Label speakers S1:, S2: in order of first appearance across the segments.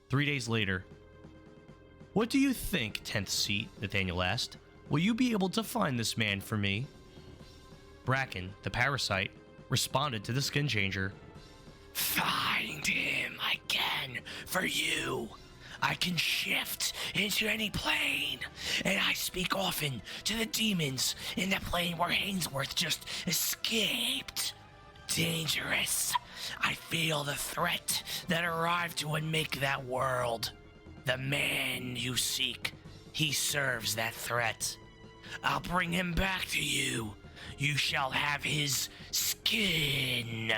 S1: 3 days later. What do you think, 10th seat? Nathaniel asked. Will you be able to find this man for me? Bracken, the parasite, responded to the skin changer. Find him, I can, for you. I can shift into any plane, and I speak often to the demons in the plane where Hainsworth just escaped. Dangerous. I feel the threat that arrived to unmake that world. The man you seek, he serves that threat. I'll bring him back to you. You shall have his skin.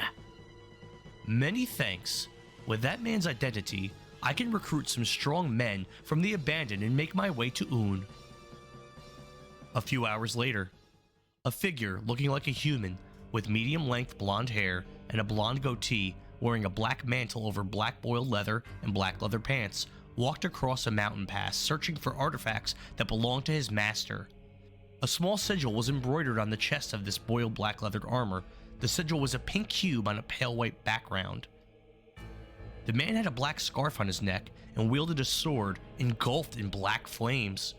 S1: Many thanks. With that man's identity, I can recruit some strong men from the abandoned and make my way to Un. A few hours later, a figure looking like a human with medium-length blonde hair and a blonde goatee, wearing a black mantle over black boiled leather and black leather pants, walked across a mountain pass searching for artifacts that belonged to his master. A small sigil was embroidered on the chest of this boiled black leather armor. The sigil was a pink cube on a pale white background. The man had a black scarf on his neck and wielded a sword engulfed in black flames.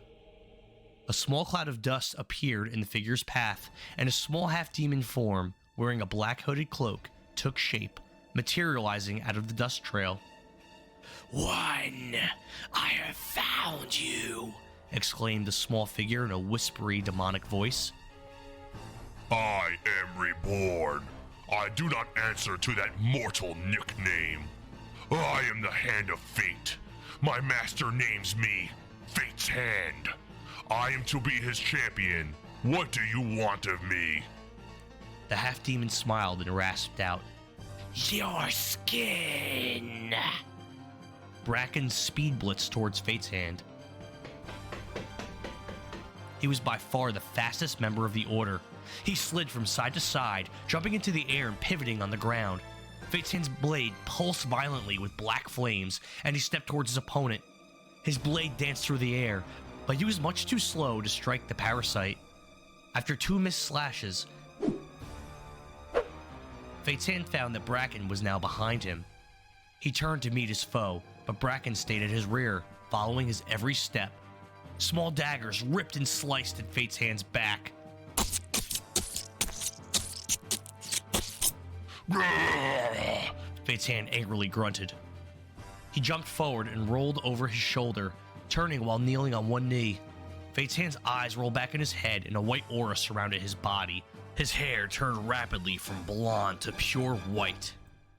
S1: A small cloud of dust appeared in the figure's path, and a small half-demon form, wearing a black hooded cloak, took shape, materializing out of the dust trail. One, I have found you, exclaimed the small figure in a whispery, demonic voice.
S2: I am reborn. I do not answer to that mortal nickname. I am the Hand of Fate. My master names me Fate's Hand. I am to be his champion. What do you want of me?
S1: The half-demon smiled and rasped out, Your skin! Bracken speed blitzed towards Fate's Hand. He was by far the fastest member of the Order. He slid from side to side, jumping into the air and pivoting on the ground. Fate's Hand's blade pulsed violently with black flames, and he stepped towards his opponent. His blade danced through the air, but he was much too slow to strike the parasite. After 2 missed slashes, Fate's Hand found that Bracken was now behind him. He turned to meet his foe, but Bracken stayed at his rear, following his every step. Small daggers ripped and sliced at Fate's Hand's back. Fate's Hand angrily grunted. He jumped forward and rolled over his shoulder, turning while kneeling on one knee. Fate's Hand's eyes rolled back in his head and a white aura surrounded his body. His hair turned rapidly from blonde to pure white.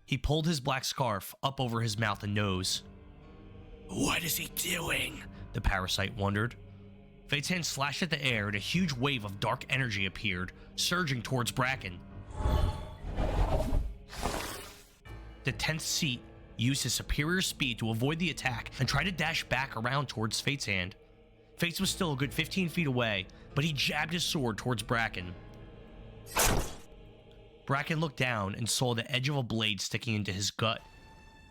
S1: He pulled his black scarf up over his mouth and nose. What is he doing? The parasite wondered. Fate's Hand slashed at the air and a huge wave of dark energy appeared, surging towards Bracken. The 10th seat used his superior speed to avoid the attack and tried to dash back around towards Fate's Hand. Fates was still a good 15 feet away, but he jabbed his sword towards Bracken. Bracken looked down and saw the edge of a blade sticking into his gut.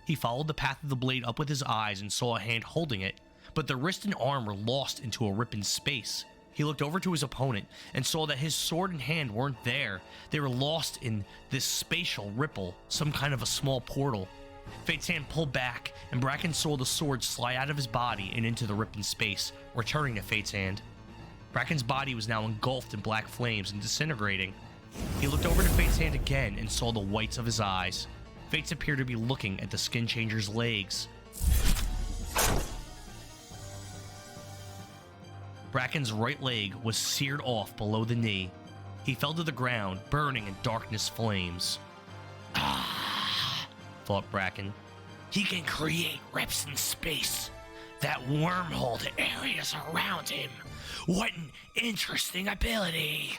S1: He followed the path of the blade up with his eyes and saw a hand holding it, but the wrist and arm were lost into a rip in space. He looked over to his opponent and saw that his sword and hand weren't there. They were lost in this spatial ripple, some kind of a small portal. Fate's Hand pulled back, and Bracken saw the sword slide out of his body and into the rip in space, returning to Fate's Hand. Bracken's body was now engulfed in black flames and disintegrating. He looked over to Fate's Hand again and saw the whites of his eyes. Fates appeared to be looking at the skin changer's legs. Bracken's right leg was seared off below the knee. He fell to the ground, burning in darkness flames. Ah, thought Bracken. He can create rips in space that wormhole to areas around him. What an interesting ability!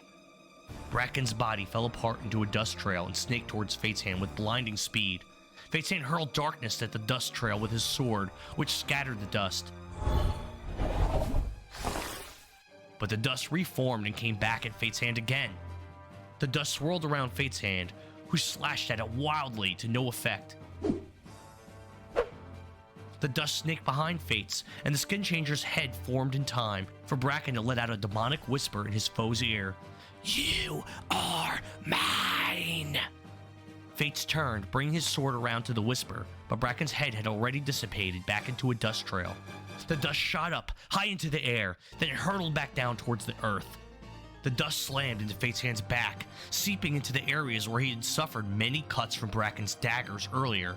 S1: Bracken's body fell apart into a dust trail and snaked towards Fate's Hand with blinding speed. Fate's Hand hurled darkness at the dust trail with his sword, which scattered the dust. But the dust reformed and came back at Fate's Hand again. The dust swirled around Fate's Hand, who slashed at it wildly to no effect. The dust snaked behind Fate's, and the skin changer's head formed in time for Bracken to let out a demonic whisper in his foe's ear. You are mine! Fates turned, bringing his sword around to the Whisper, but Bracken's head had already dissipated back into a dust trail. The dust shot up, high into the air, then it hurtled back down towards the earth. The dust slammed into Fate's hand's back, seeping into the areas where he had suffered many cuts from Bracken's daggers earlier.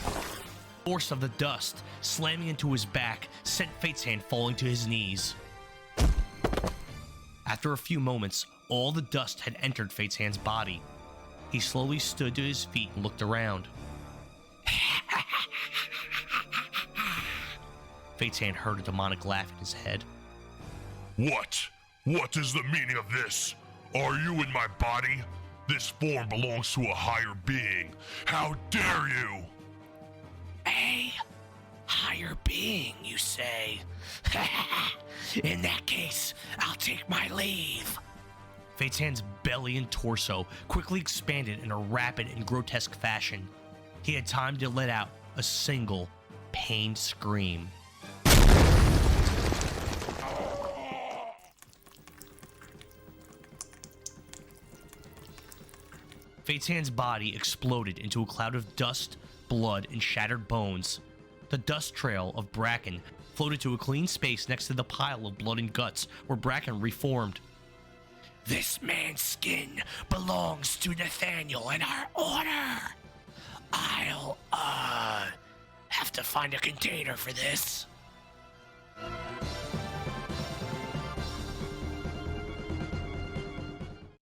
S1: The force of the dust slamming into his back sent Fate's hand falling to his knees. After a few moments, all the dust had entered Fate's hand's body. He slowly stood to his feet and looked around. Fate's hand heard a demonic laugh in his head.
S2: What? What is the meaning of this? Are you in my body? This form belongs to a higher being. How dare you?
S1: A higher being, you say? In that case, I'll take my leave. Fate's hand's belly and torso quickly expanded in a rapid and grotesque fashion. He had time to let out a single pained scream. Fate's hand's body exploded into a cloud of dust, blood, and shattered bones. The dust trail of Bracken floated to a clean space next to the pile of blood and guts where Bracken reformed. This man's skin belongs to Nathaniel and our order. I'll, have to find a container for this.